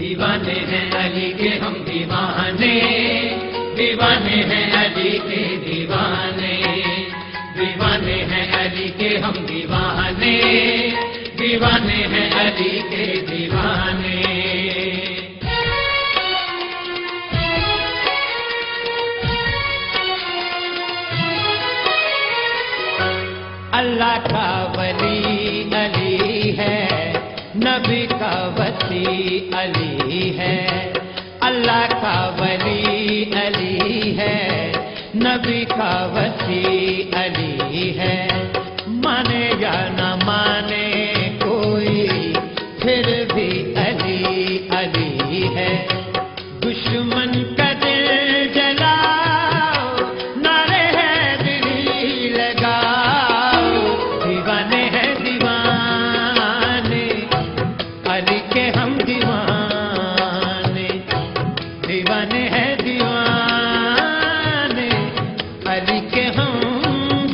दीवाने हैं अली के हम दीवाने, दीवाने हैं अली के दीवाने, दीवाने हैं अली के हम दीवाने, दीवाने हैं अली के दीवाने। अल्लाह का वली अली है, नबी का वसी अली है। अल्लाह का वली अली है, नबी का वसी अली है। माने या न माने कोई, फिर भी अली अली है। दुश्मन का दिल जलाओ, नारे है दिल लगाओ। दीवाने हैं दीवाने, अली के हम दीवाने, दीवाने हैं दीवाने, अली के हम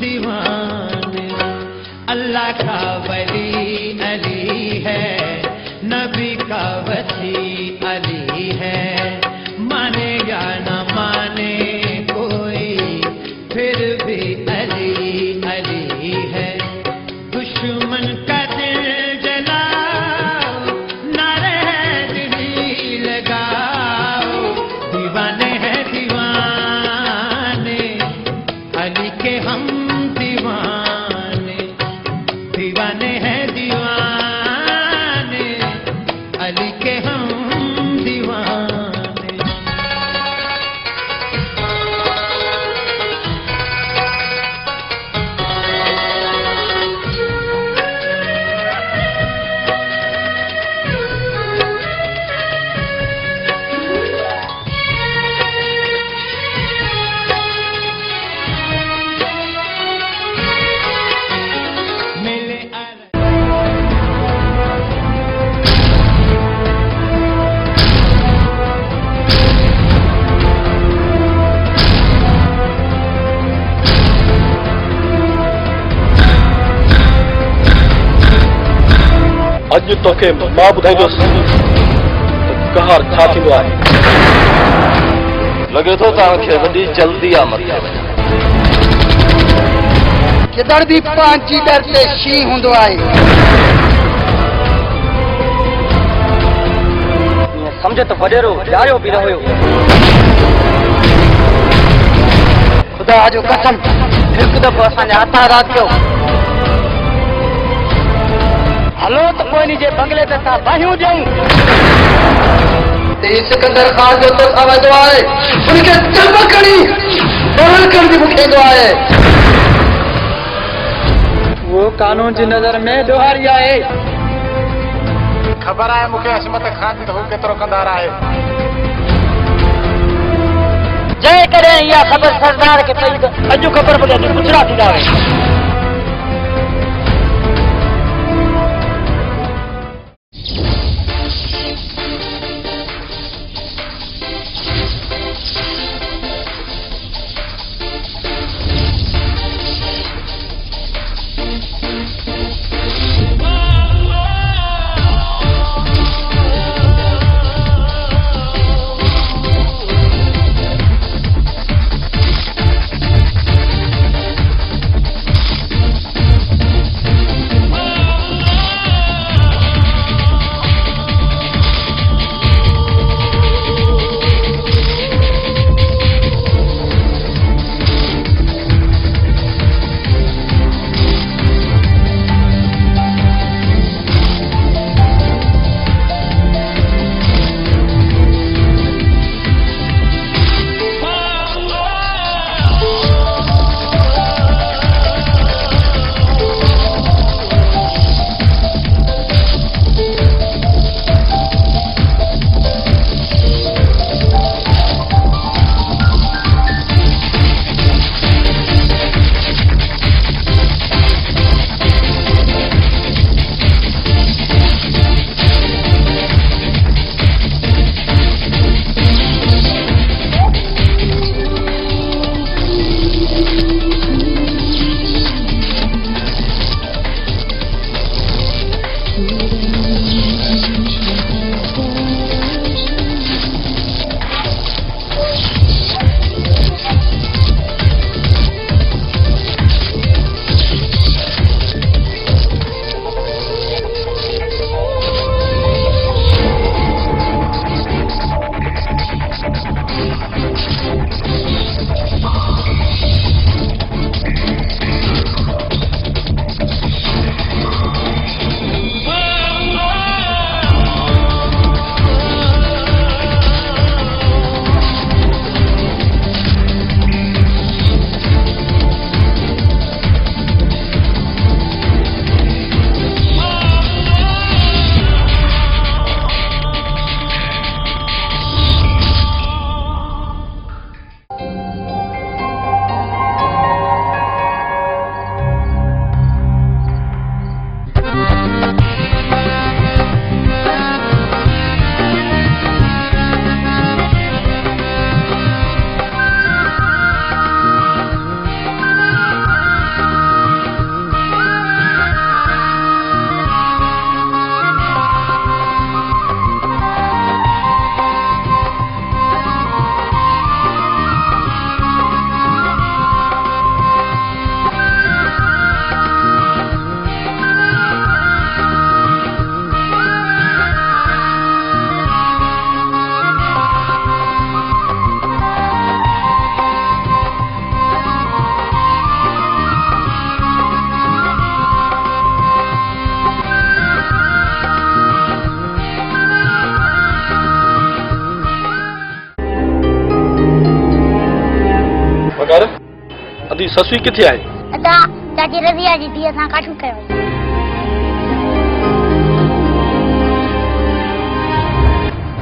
दीवाने। अल्लाह का वली अली है, नबी का वसी अली है। माने या न माने कोई, फिर भी अली अली है। दुश्मन का दिल जलाओ, नारे है दिल लगाओ। दीवाने हैं दीवाने, अली के हम दीवाने, दीवाने हैं दीवाने, अली के हम दीवाने। मेले अॼु तोखे मां ॿुधाईंदुसि कहर छा थींदो आहे। लॻे थो तव्हांखे वॾी जल्दी आहे मथे वञण। किधर भी पंहिंजी दर ते शींहुं हूंदो आहे। समझ तो वडेरो जायो भी न हुयो। खुदा जो कसम, हिकु दफ़ो असांजा हथ आज़ाद कयो। हलो त कोई नी जे बंगले ते असां बाहियूं ॾियूं। सिकंदर खान जो तो समझदो आहे, उनखे जमा करी बहल कर भी मुखेंदो आहे। वो कानून जी नज़र में ॾोहारी आहे। ख़बर आहे मूंखे अशमत खान जी हू केतिरो कंदार आहे। जेकॾहिं इहा ख़बर सरदार खे पई त अॼु ख़बर पई अॼु कुझु न थींदा हुआ। तदी ससुई किथे आहे? अदा चाची रज़िया जी धीअ सां काठू कयो।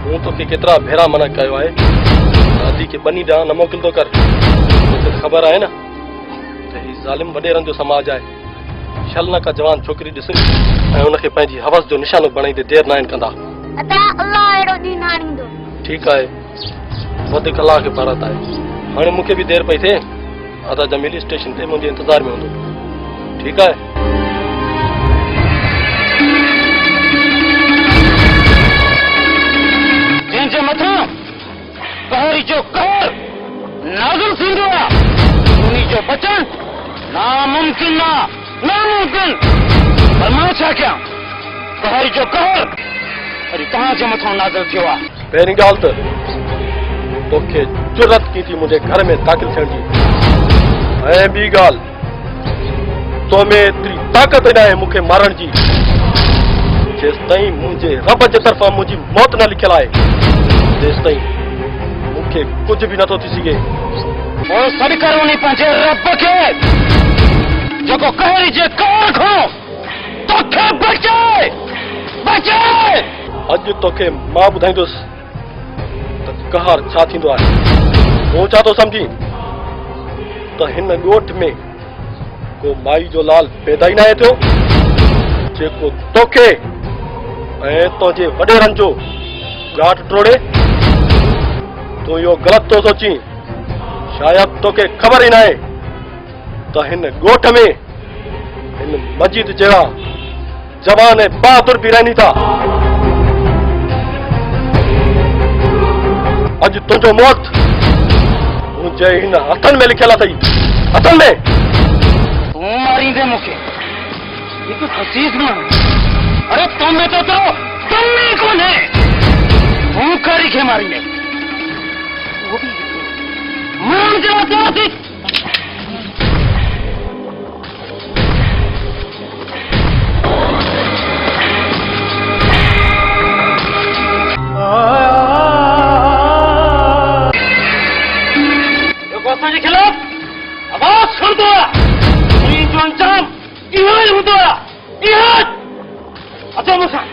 मूं तोखे केतिरा भेरा मना कयो आहे दादी के बनी ॾांहुं न मोकिलंदो कर। तोखे ख़बर आहे न त ही ज़ालिम वॾेरनि जो समाज आहे। छल न का जवान छोकिरी ॾिस ऐं उनखे पंहिंजी हवस जो निशानो बणाईंदे देर न आहिनि कंदा। अदा अल्लाह अहिड़ो ॾींहुं न आणींदो। ठीकु आहे वधीक अलाह खे भारत आहे। हाणे मूंखे बि देर पई थिए। अदा जमीली स्टेशन ते मुंहिंजे इंतज़ार में हूंदो। ठीकु आहे? जंहिंजे मथां कहरी जो कहर नाज़िल थींदो आहे उन्ही जो बचण नामुमकिन नामुमकिन। पर मां छा कयां? कहरी जो कहर वरी तव्हांजे मथां नाज़िल थियो आहे। पहिरीं ॻाल्हि त तोखे जुरत की थी मुंहिंजे घर में दाख़िल थियण जी। ऐं ॿी ॻाल्हि तो में एतिरी ताक़त न आहे मूंखे मारण जी जेसि ताईं मुंहिंजे रब जे तरफ़ां मुंहिंजी मौत न लिखियल आहे तेसि ताईं मूंखे कुझु बि नथो थी सघे। पोइ सॾु कर उन पंहिंजे रब खे जेको कहरी जे कहर खां तोखे बचाए बचाए। अॼु तोखे मां ॿुधाईंदुसि त कहर छा थींदो आहे। तूं छा थो सम्झी त हिन ॻोठ में को माई जो लाल पैदा ई न आहे थियो जेको तोखे ऐं तुंहिंजे वॾेरनि जो घाट टोड़े? तूं इहो ग़लति थो सोची। शायदि तोखे ख़बर ई न आहे त हिन ॻोठ में हिन मजीद जहिड़ा जवान ऐं बहादुर बि रहनि था। अॼु तुंहिंजो मौत मुंहिंजे हिन हथनि में लिखियल अथई। हथनि में तूं मारींदे मूंखे हिकु खसीस माण्हू। अरे तुम में तो तुम ही कोन्हे। तूं कहरी खे मारींदे वो बि मां जो दोस्त। असांजे खिलाफ़ आवाज़ खणंदो आहे उन्ही जो अंजाम इहो ई हूंदो आहे। इहो अचो मूंसां।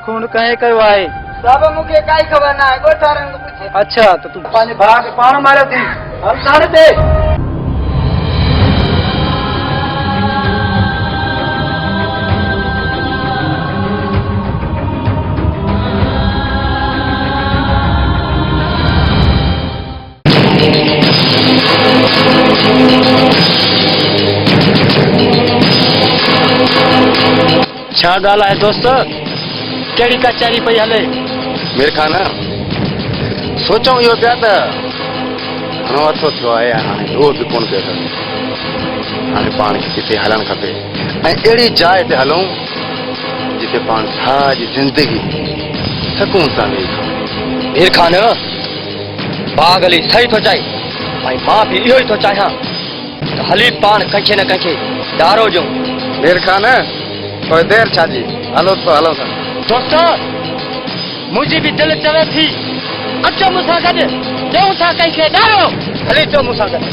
खून कहे कयो आहे सब मूंखे काई ख़बर न आहे। ॻोठारनि खां पुछे। अच्छा त तूं पंहिंजे भाउ खे पाण मारियो थी हम साड़े ते। छा ॻाल्हि आहे दोस्त? कहिड़ी कचहरी पई हले? मेरे खान सोचूं इहो पिया त घणो अथो थियो आहे हाणे उहो बि कोन पियो थिए। हाणे पाण खे किथे हलणु खपे ऐं अहिड़ी जाइ ते हलूं जिते पाण सारी ज़िंदगी सकून सां वेही खाऊं। मीर खान बाग हली सही तो चाहे भाई मां भी इहो ही तो चाहियां तो हली पान कंखे न कंखे डारो जो देर खान कोई देर छाजी हलो तो हलो था दोस्त मुझी भी दिल चवे थी अचो मुसा गड देऊ था कंखे डारो हली तो मुसा गड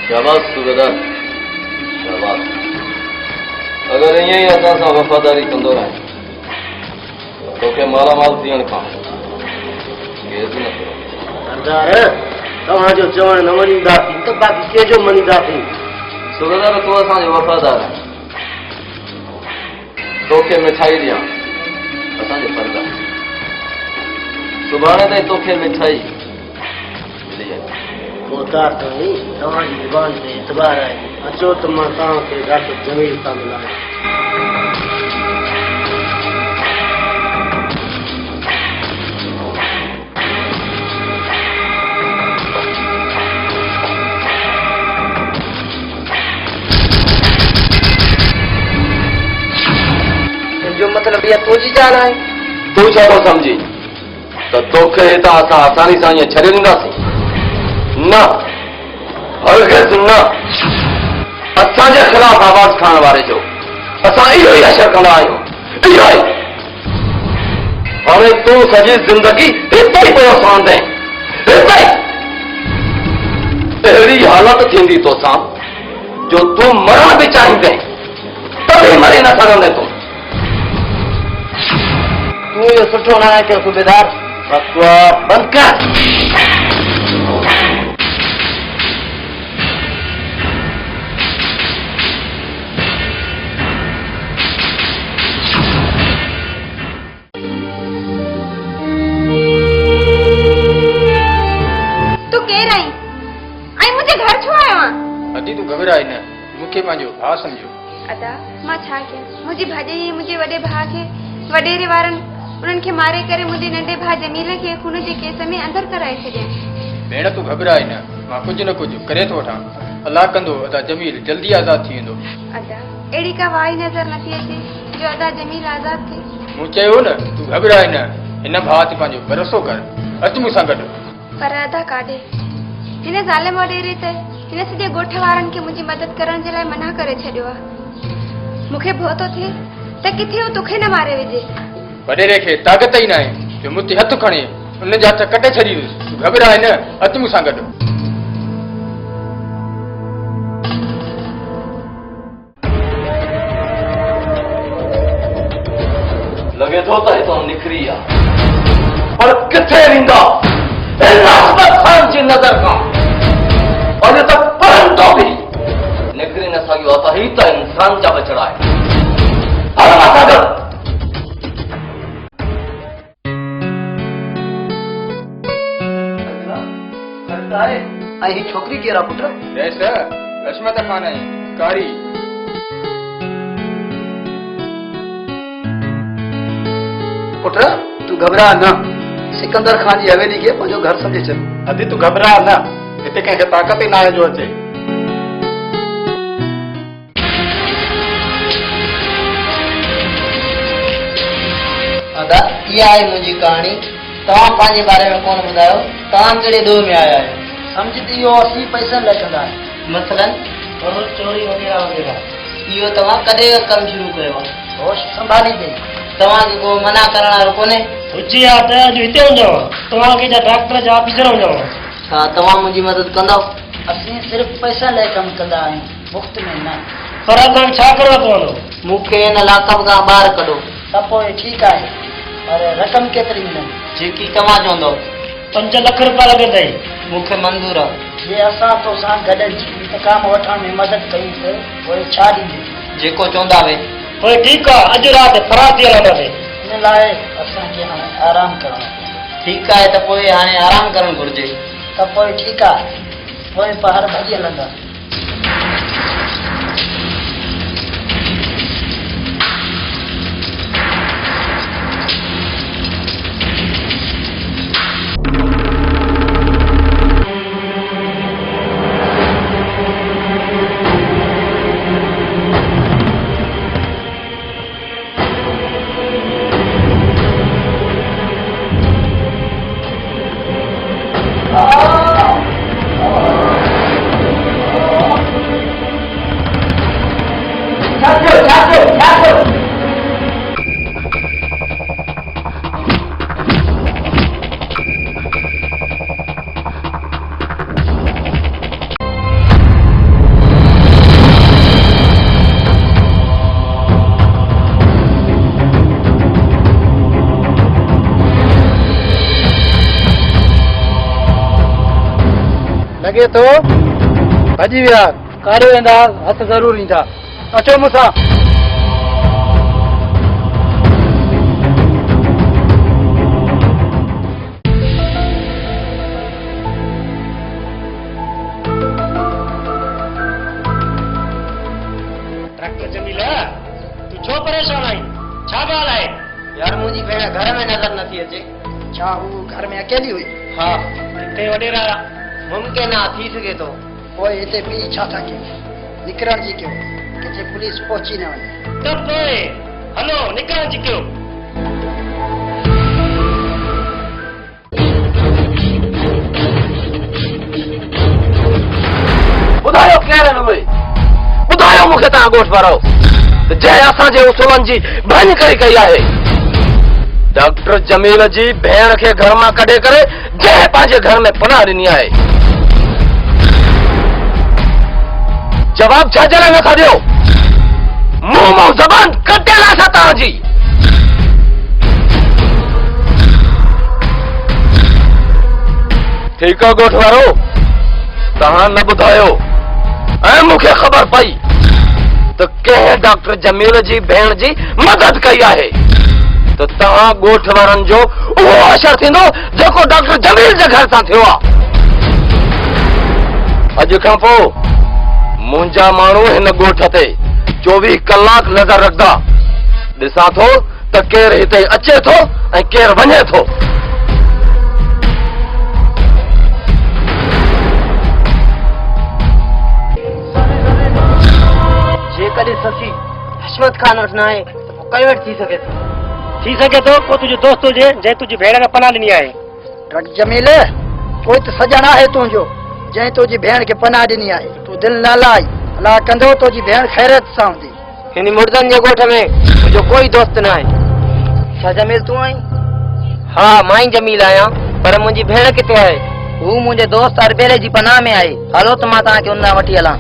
शाबाश सूबेदार शाबाश अगर ईअं ई असां सां वफ़ादारी कंदो रहे तोखे मालामाल थियण खां गेज़ न करो सरदार तव्हांजो चवण न मञींदासीं त बाक़ी कंहिंजो मञींदासीं सूबेदार तूं असांजो वफ़ादार आहे तोखे मिठाई ॾियां असांजो फर्ज़ु आहे सुभाणे ताईं तोखे मिठाई मिली वेंदी मोहतार साईं तव्हांजी ज़ुबान ते एतबार आहे अचो त मां तव्हांखे डॉक्टर जमील सां मिलायां जो मतलब ये तुझी जान है तूं छा थो सम्झी त तोखे हितां असां आसानी सां ईअं छॾे ॾींदासीं न हरगिज़ न असांजे ख़िलाफ़ आवाज़ खणण वारे जो असां इहो ई असर कंदा आहियूं इहो ई हाणे तूं सॼी ज़िंदगी हिते ई पियो सांदे हिते अहिड़ी हालत थींदी तोसां जो तूं मरण बि चाहींदे तॾहिं मरी न सघंदे तूं तूं इहो सुठो न आहे कयो सूबेदार बकवास बंदि कर तू केर आई आई मुझे घर छो आयो आ अदी तू घबराई न मूंखे पंहिंजो भाउ सम्झो अदा मां छा कयां मुंहिंजी भाॼाई मुंहिंजे वॾे भाउ खे वॾेरे वारनि उन्हनि खे मारे करे मुंहिंजे नंढे भाउ जमील खे खून जे केस में अंदर कराए छॾियईं भेण तू घबराई न मां कुझु न कुझु करे थो वठां अलाह कंदो अदा जमील जल्दी आज़ाद थी वेंदो अदा अहिड़ी का वाई नज़र नथी अचे जो अदा जमील आज़ाद थिए मूं चयो न तू घबराई न हिन भाउ ते पंहिंजो भरोसो कर अचु मूंसां गॾु पर अदा काॾे हिन ज़ालिम वॾेरे त हिन सॼे ॻोठ वारनि खे मुंहिंजी मदद करण जे लाइ मना करे छॾियो आहे मूंखे भउ थो थिए त किथे हू तोखे न मारे विझे वॾेरे खे ताक़त ई न आहे जो मूं ते हथु खणे उन जा हथ कटे छॾींदुसि तू घबराए न अचु मूंसां गॾु लॻे थो त हितां निकिरी आहे पर किथे वेंदा लाजपत खान जी नज़र खां अॼु त पढ़ंदो बि निकिरी न सघियो आहे त ही त इंसान जा बचड़ा आहे हल मां सां गॾु ऐं ही छोकिरी केरु आहे पुट जैस लक्ष्मत खान आहे कारी पुट तू घबरा न सिकंदर खान जी हवेली खे पंहिंजो घर समझे छॾ अदी तू घबरा न हिते कंहिंखे ताक़त ई न आहे जो अचे दादा इहा आहे मुंहिंजी कहाणी तव्हां पंहिंजे बारे में कोन ॿुधायो तव्हां कहिड़े ॾोह में आया आहियो सम्झ त इहो 80 पैसनि लाइ कंदा आहियो मसलन चोरी वग़ैरह वग़ैरह इहो तव्हां कॾहिं कमु शुरू कयो आहे होश संभाली ॾे तव्हांखे को मना करण वारो कोन्हे हुजे हा त अॼु हिते हूंदव तव्हांखे जा डॉक्टर जा ऑफिसर हूंदव छा तव्हां मुंहिंजी मदद कंदव असीं सिर्फ़ु पैसा लाइ कमु कंदा आहियूं मुफ़्त में न पर असांखे छा करणो पवंदो मूंखे हिन लाकब खां ॿाहिरि कढो त पोइ ठीकु आहे पर रक़म केतिरी मिलंदी जेकी तव्हां चवंदव 5 लख रुपया लॻंदई मूंखे मंज़ूर आहे जे असां तोसां गॾिजी इंतकाम वठण में मदद कई त पोइ छा ॾींदी जेको चवंदा वे पोइ ठीकु आहे अॼु राति फरार थी हलंदासीं हिन लाइ असांखे हाणे आराम करणो ठीकु आहे त पोइ हाणे आराम करणु घुरिजे त पोइ ठीकु आहे पोइ ॿाहिर भॼी हलंदा लॻे थो भॼी विया काॾे वेंदा हथ ज़रूर ईंदा अचो मूंसां डॉक्टर जमीला तू छो परेशान आई छा ॻाल्हि आहे यार मुंहिंजी भेण घर में नज़र नथी अचे छा हू घर में अकेली हुई हा किथे वॾेरा मुमकिन आहे थी सघे थो पोइ हिते पी छा था कयूं निकिरण जी कयो किथे पुलिस पहुची न वञे त पोइ हलो निकिरण जी कयो ॿुधायो केरु आहिनि उहे ॿुधायो मूंखे तव्हां ॻोठ वारो जंहिं असांजे उसूलनि जी भञ कई आहे डॉक्टर जमील जी भेण खे घर मां कढे करे जंहिं पंहिंजे घर में पनाह ॾिनी आहे जवाब छा जे लाइ नथा ॾियो मुंहुं मां ज़बान कटियल आहे तव्हांजी ठीकु आहे ॻोठ वारो तव्हां न ॿुधायो ऐं मूंखे ख़बर पई त कंहिं डॉक्टर जमील जी भेण जी मदद कई आहे त तव्हां ॻोठ वारनि जो उहो असर थींदो जेको डॉक्टर जमील जे घर सां थियो आहे अॼु खां पोइ मुंहिंजा माण्हू हिन ॻोठ ते 24 कलाक नज़र रखंदा ॾिसां थो त केरु हिते अचे थो ऐं केरु वञे थो जेकॾहिं सची हशमत खान वटि न आहे त पोइ कई वटि थी सघे थो को तुंहिंजो दोस्त हुजे जंहिं तुंहिंजी भेण खे पनाह ॾिनी आहे डॉक्टर जमील कोई त सजण आहे तुंहिंजो जंहिं तुंहिंजी भेण खे पनाह ॾिनी आहे तूं दिलि न लाई अलाह कंदो तुंहिंजी भेण ख़ैरियत सां हूंदी हिन मुर्दनि जे ॻोठ में मुंहिंजो कोई दोस्त न आहे छा जमील तूं आई हा मां ई जमील आहियां पर मुंहिंजी भेण किथे आहे हू मुंहिंजे दोस्त अरबेले जी पनाह में आहे हलो त मां तव्हांखे उन ॾांहुं वठी हलां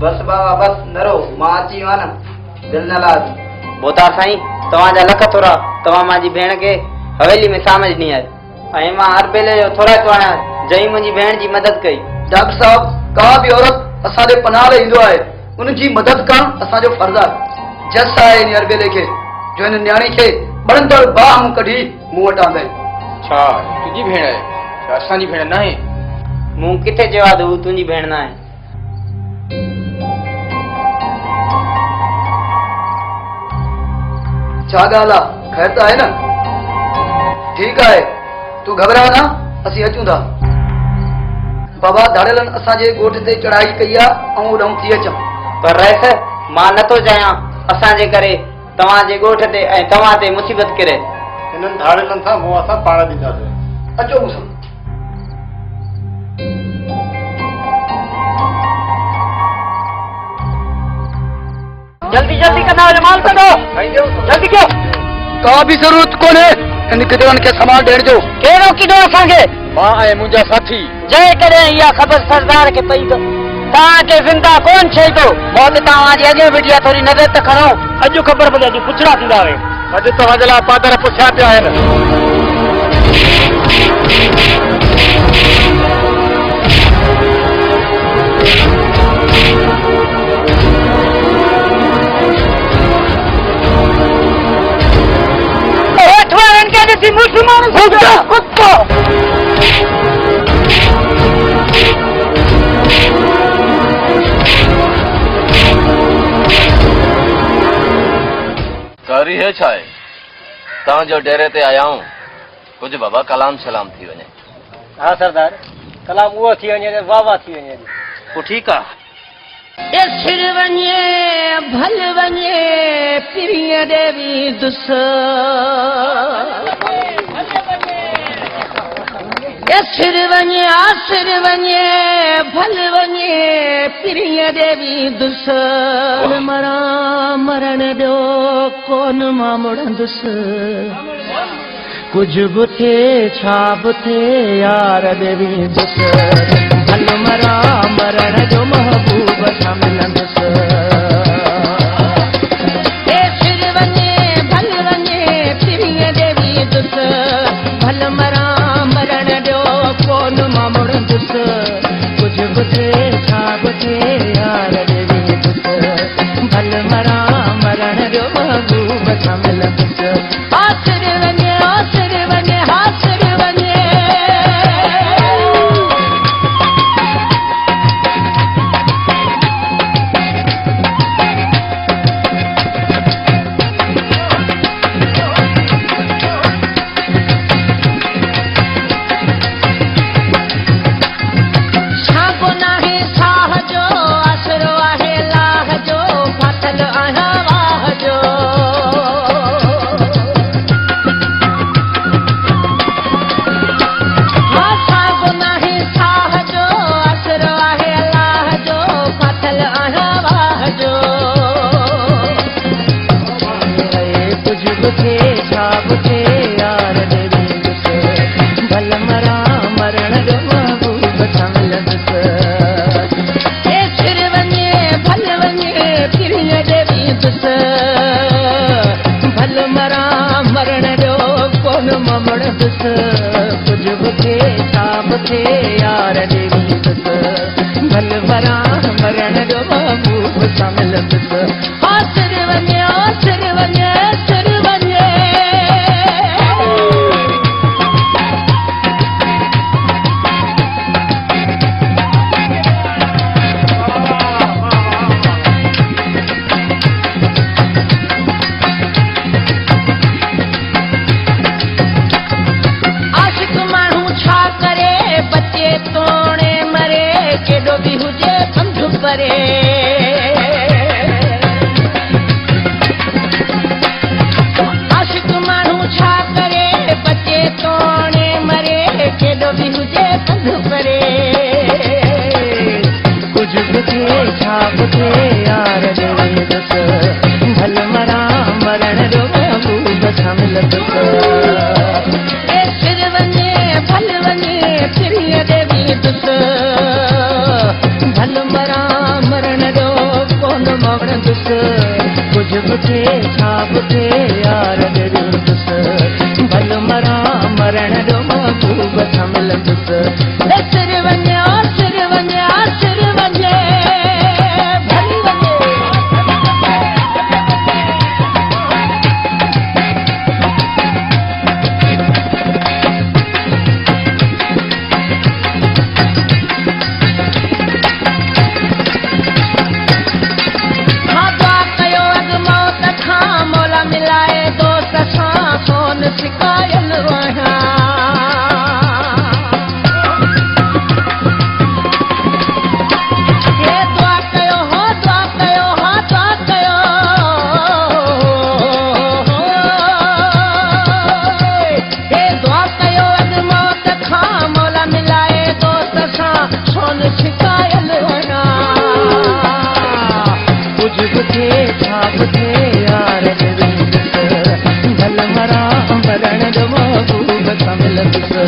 बस बाबा बस नरो मां अची वियो न दिल न लाज बोता साईं तव्हांजा लख थोरा तव्हां मुंहिंजी भेण खे हवेली में सामज ॾिनी आहे ऐं मां हर बेले जो थोरा थो आहियां जंहिं मुंहिंजी भेण जी मदद कई डॉक्टर साहब का बि औरत असांजे पनाह लाइ ईंदो आहे उनजी मदद करणु असांजो फर्ज़ आहे जस आहे इन अरबेले खे जो हिन न्याणी खे बड़ंदड़ बाह कढी मूं वटि आंदे छा तुंहिंजी भेण आहे छा असांजी भेण न आहे मूं किथे चयो आहे हू तुंहिंजी भेण न आहे छा ॻाल्हि आहे ख़ैर त आहे न ठीकु आहे तूं घबरा न असीं अचूं था बाबा धाड़ेलनि असांजे ॻोठ ते चढ़ाई कई आहे ऐं ओॾां थी अचां पर रह मां नथो चाहियां असांजे करे तव्हांजे ॻोठ ते ऐं तव्हां ते मुसीबत किरे हिननि धाड़ेलनि सां मुंहुं असां पाण ॾींदासीं अचो मूंसां जल्दी जल्दी करना है माल कढो जल्दी कयो का भी जरूरत कोन्हे इन किदरनि खे सामान ॾियण जो कहिड़ो किदो असांखे मां ऐं मुंहिंजा साथी जंहिं कॾहिं इहा ख़बर सरदार खे पई त तव्हांखे ज़िंदा कोन छई थो मौत तव्हांजी अॻे बीठी आहे थोरी नज़र त खणो अॼु ख़बर पई अॼु पुछड़ा थींदा हुए अॼु तव्हांजे लाइ पादर पुछिया पिया आहिनि मुसलमान कुत्तो कारी है छा आहे तव्हांजो डेरे ते आया आहियूं कुझु बाबा कलाम सलाम थी वञे हाँ सरदार कलाम उहो थी वञे वाह वाह थी वञे पोइ ठीकु आहे ॾिसण वञे भल वञे पिरीअ देवी दुस सिर वञे आसिर वञे भल वञे प्रिय देवी दुसन मरा मरण ॾियो कोन मां मुड़ंदुसि कुझु बि थिए छा बि थिए यार देवी दुसन भल मरा मरण जो महबूब सां मिलंदुसि सिर वञे भल वञे प्रिय देवी दुसन भल मरा मरण ॾियो कोन मां मुड़ंदुसि कुझु बि थिए छा बि थिए यार देवी दुसन भल मरा मरण ॾियो महबूब सां मिलंदुसि आसिर वञे आसिर वञे हासिर वञे कुझु बि थिए छा बि थिए यार देवी दुसन भल मरा मरण जो महबूब सां मिलंदुसि आसिर वञे आसिर वञे आसिर वञे केॾो बि हुजे पंधु परे आशिक माण्हू छा करे बचे तोड़े मरे केॾो बि हुजे पंधु परे कुझु बि थिए छा बि थिए यार देवी दुसन भल मरा मरण जो महबूब सां मिलंदुसि सिर वञे भल वञे प्रिय देवी दुसन भल मरा मरण ॾियो कोन मां मुड़ंदुसि कुझु बि थिए छा बि थिए यार देवी दुसन भल मरा मरण ॾियो महबूब सां मिलंदुसि सिर वञे आसिर वञे आसिर वञे भल वञे मिलाए दोस्त सां सोन सिकायल आहियां हे दुआ कयो हो दुआ कयो हा दुआ कयो हे दुआ कयो अॼु मौत खां मौला मिलाए दोस्त सां सोन सिकायल आहियां कुझु बि थिए छा बि थिए यार भल मरा मरण जो महबूब सां मिलंदुसि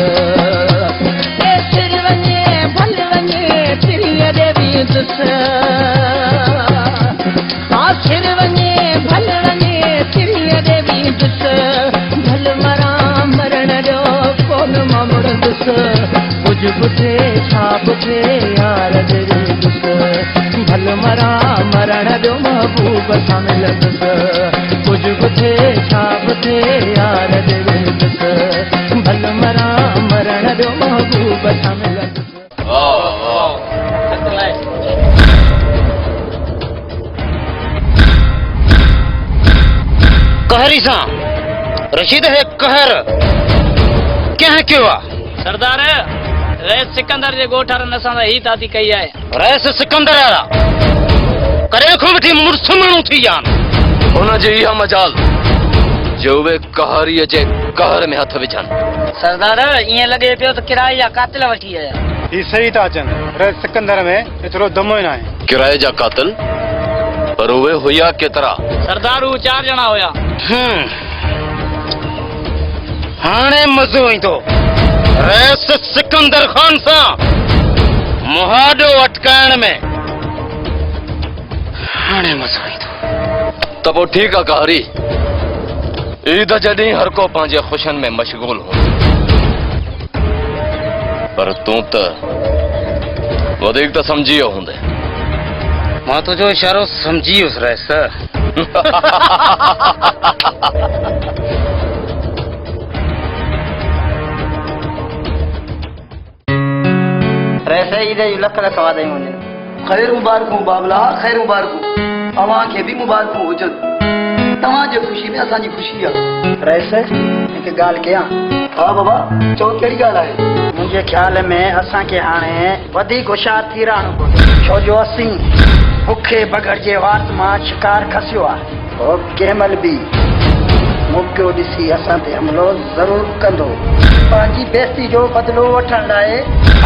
सिर वञे भल वञे प्रिय देवी दुसन आसिर वञे भल वञे प्रिय देवी दुसन भल मरा मरण जो कोन मां मुड़ंदुसि कुझु बि थिए छा बि थिए यार देवी दुसन भल मरा मरण जो महबूब सां मिलंदुसि कुझु बि थिए छा बि थिए यार देवी दुसन भल मरा मरण जो महबूब सां मिलंदुसि कहरी सां रशीद है कहर कंहिं कयो आहे सरदार रैस सिकंदर जे ॻोठारनि असां ही ताती कई आहे रैस सिकंदर वारा करे खो वठी मुड़ुस माण्हू थी विया आहिनि हुन जी इहा मजाल जो उहे कहारीअ जे कहर में हथ विझनि सरदार ईअं लॻे पियो त किराए जा कातिल वठी आया। ही सही था अचनि, पर सिकंदर में एतिरो दमो ई न आहे। किराए जा कातिल? पर उहे हुया केतिरा? सरदार हू 4 ॼणा हुया। हाणे मज़ो ईंदो रईस सिकंदर खान सां मुहाॾो अटकाइण में। हाणे मज़ो ईंदो। त पोइ ठीकु आहे कहरी, ईद जॾहिं हर को पंहिंजे ख़ुशियुनि में मशगूल हो, पर तूं त वधीक त सम्झी वियो हूंदे। मां तुंहिंजो इशारो सम्झी वियुसि रईस। रईस ईद जूं लख लख वाधायूं हुजनि। ख़ैर मुबारकूं बाबला, ख़ैर मुबारकूं। तव्हांखे बि मुबारकूं हुजनि। तव्हांजे ख़ुशी में असांजी ख़ुशी आहे। रईस हिकु ॻाल्हि कयां? हा बाबा चओ, कहिड़ी ॻाल्हि आहे? मुंहिंजे ख़्याल में असांखे हाणे वधीक होशियार थी रहणो पवंदो, छो जो असीं बुखे बगड़ जे वात मां शिकार खसियो आहे। और कंहिं महिल बि मौक़ो ॾिसी असां ते हमिलो ज़रूरु कंदो, पंहिंजी बेइज़ती जो बदिलो वठण लाइ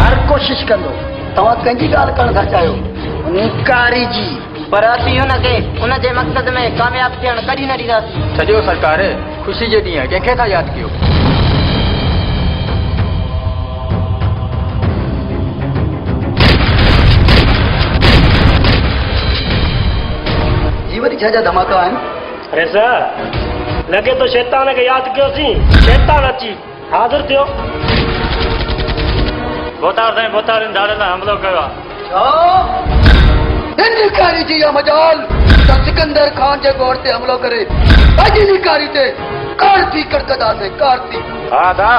हर कोशिशि कंदो। तव्हां कंहिंजी ॻाल्हि करण था चाहियो? कारी जी। पर असीं हुनखे हुनजे मक़सद में कामयाब थियण कॾहिं न ॾींदासीं। छॾियो सरकार, ख़ुशी जे ॾींहुं कंहिंखे था यादि कयो? जी वरी छा जा धमाका आहिनि? रईस लॻे तो शैतान खे यादि कयोसीं, शैतान अची हाज़िर थियो। बोतार साईं बोतारनि धाड़े लाइ हमिलो कयो आहे। कारी जी या मजाल त सिकंदर खान जे घोड़ ते हमलो करे अॼु कारी ते कारती कड़कदासीं, कारती। हा दा,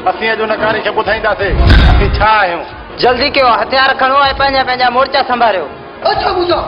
असीं अॼु हुन कारी खे ॿुधाईंदासीं असीं छा आहियूं। जल्दी कयो, हथियार खणो ऐं पंहिंजा पंहिंजा मोर्चा संभालियो। अच्छा ॿुधा,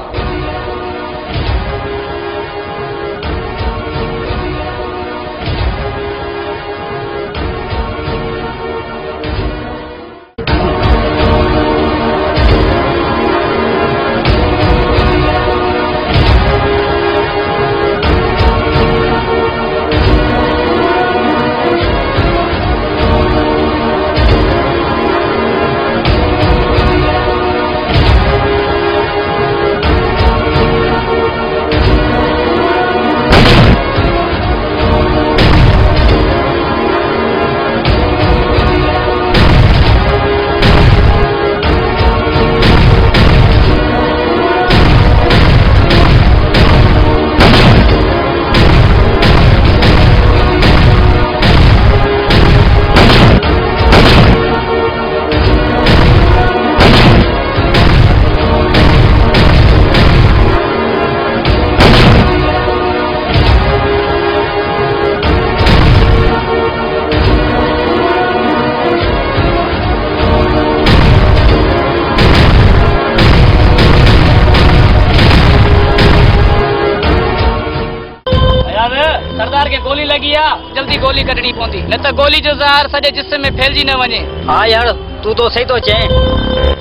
सरदार के गोली लगी है, जल्दी गोली कटनी पवंदी, न त गोली जो ज़हर सॼे जिस्म में फैलजी न वञे। हाँ यार तू तो सही तो चए,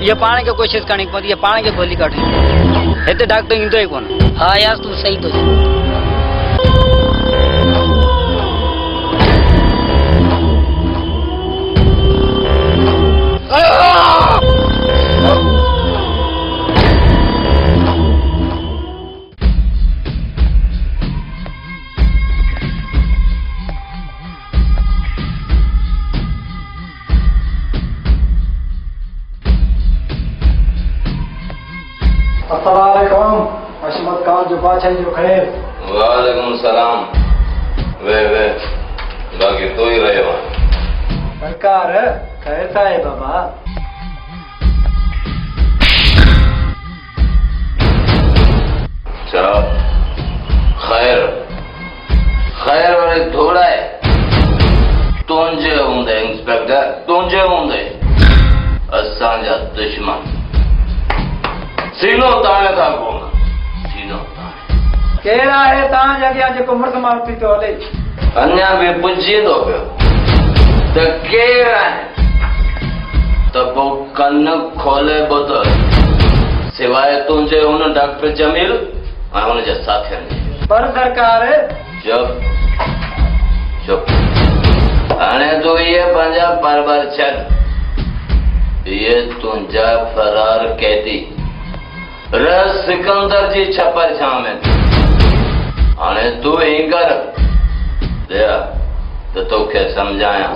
ये पाण खे कोशिशि करणी पवंदी, ये पाण खे गोली कटणी। हिते डॉक्टर ईंदो ई कोन। हाँ यार तू सही तो चए। अस्सलामुअलैकुम, अशमत खान जो बादशाह जो खैर। वालेकुम सलाम। वे बाकी तो ही रहे हो सरकार, कैसा है बाबा? चलो खैर खैर वाले थोड़ा है तुंजे होंदे इंस्पेक्टर, तुंजे होंदे असांजा दुश्मन सीनो ताने था कोन, सीनो ताने केड़ा है तां जगह जेको मुर्ग मारती तो हले? अन्या भी पुजी दो पियो त केड़ा है त वो कन खोले बोतल सिवाय तुंजे उन डॉक्टर जमील और उन जे साथियन। पर सरकार चुप चुप हाणे तू ये पंजा परबर छड ये तुंजा फरार कैदी रस सिकंदर जी छपर छामे हाणे तू ही कर दया तो तोखे समझाया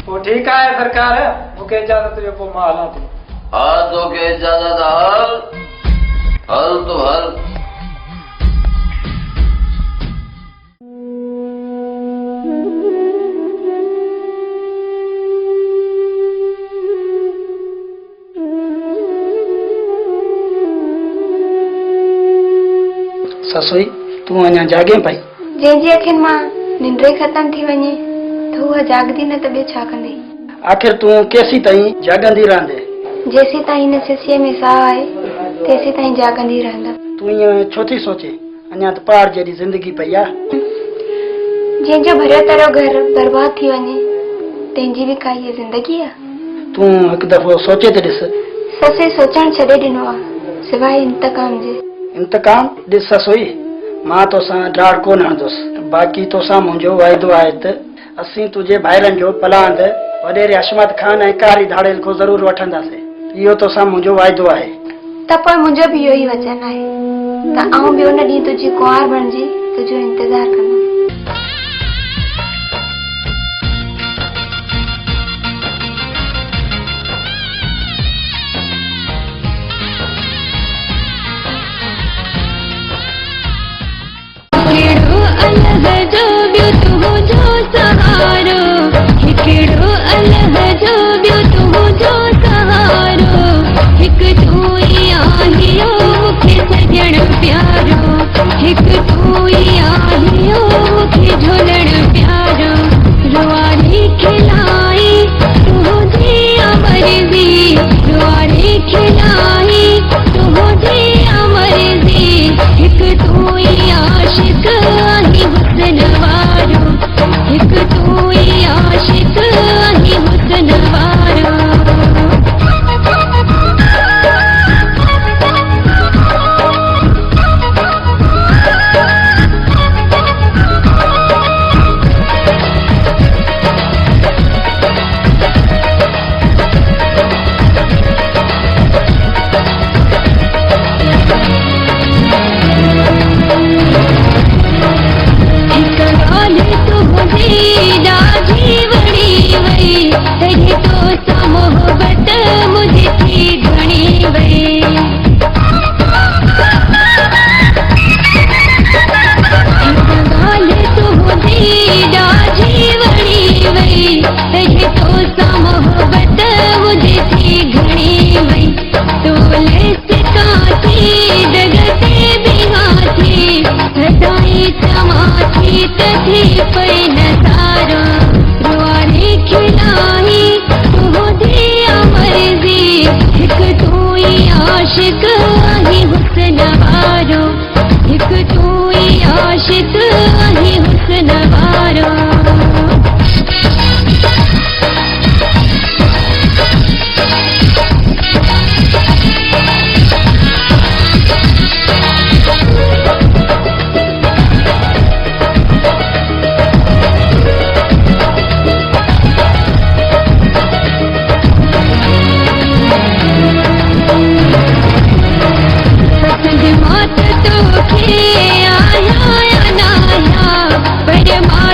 वो ठीक है सरकार मुके इजाजत जो को मां हला थी हाँ तो के इजाजत हल तो हल ससुई तू अञा जागे पई जंहिंजी अखियुनि मां निंड ख़त्म थी वञे त उहा जागदी न त ॿियो छा कंदी। आखिर तू केसी ताईं जागंदी रहंदे जेसी ताईं हिन सिसीअ में साह आहे तेसी ताईं जागंदी रहंदमि। तू ईअं छो थी सोचे अञा त पहाड़ जहिड़ी ज़िंदगी पई आहे जंहिंजो भरियो तरियो घर बर्बाद थी वञे तंहिंजी बि काई ज़िंदगी आहे। तू हिकु दफ़ो सोचे त ॾिस ससे सोचणु छॾे ॾिनो आहे सिवाय इंतकाम जे। इंतकाम ॾिस ससुई मां तोसां ड्राड़ कोन हणंदुसि बाक़ी तोसां मुंहिंजो वाइदो आहे त असीं तुंहिंजे भाइरनि जो पलांद वॾेरे अशमत खान ऐं कारी धाड़ेल खां ज़रूरु वठंदासीं इहो तोसां मुंहिंजो वाइदो आहे। त पोइ मुंहिंजो बि इहो ई वचन आहे त आउं ॿियो न ॾींहुं तुंहिंजी कुंवार बणिजी तुंहिंजो इंतज़ारु कंदमि। मात तो खे आया नाया पर मां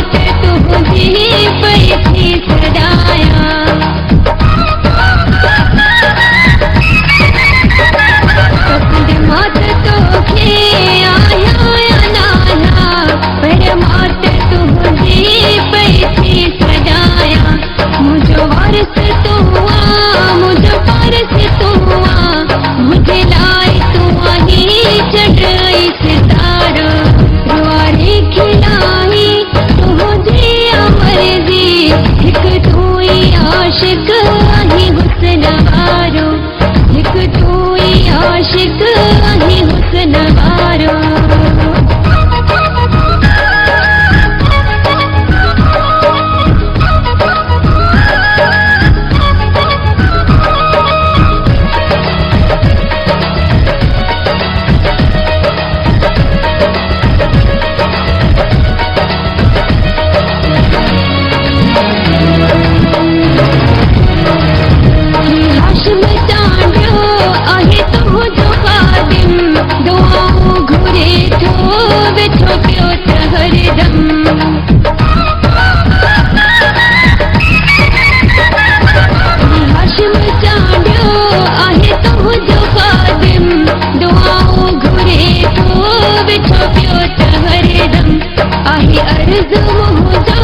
फर्ज मुझो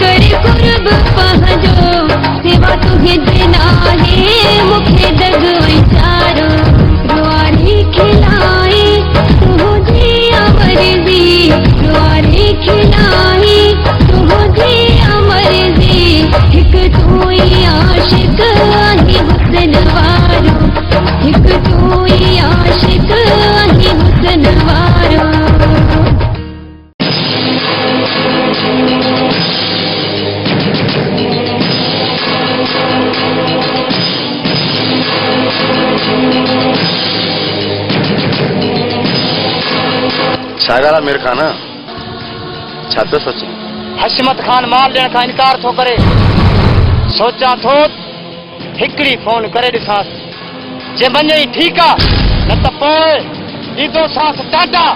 कर कुर्ब पहजो सेवा तुझे देना है मुखे दग चारो रुआरी खिलाए तुझे अमरजी रुआरी खिलाए तुझे अमरजी हिक तू ही आशिक ही हुस्न वारो हिक तू ही आशिक ही हुस्न वारो छागाला मीर खान छा पियो सोचे? हशमत खान माल ॾियण खां इनकार थो करे। सोचां थो हिकिड़ी फोन करे ॾिसांसि, जे मञई ठीकु आहे, न त पोइ ईंदो सांस टाटा।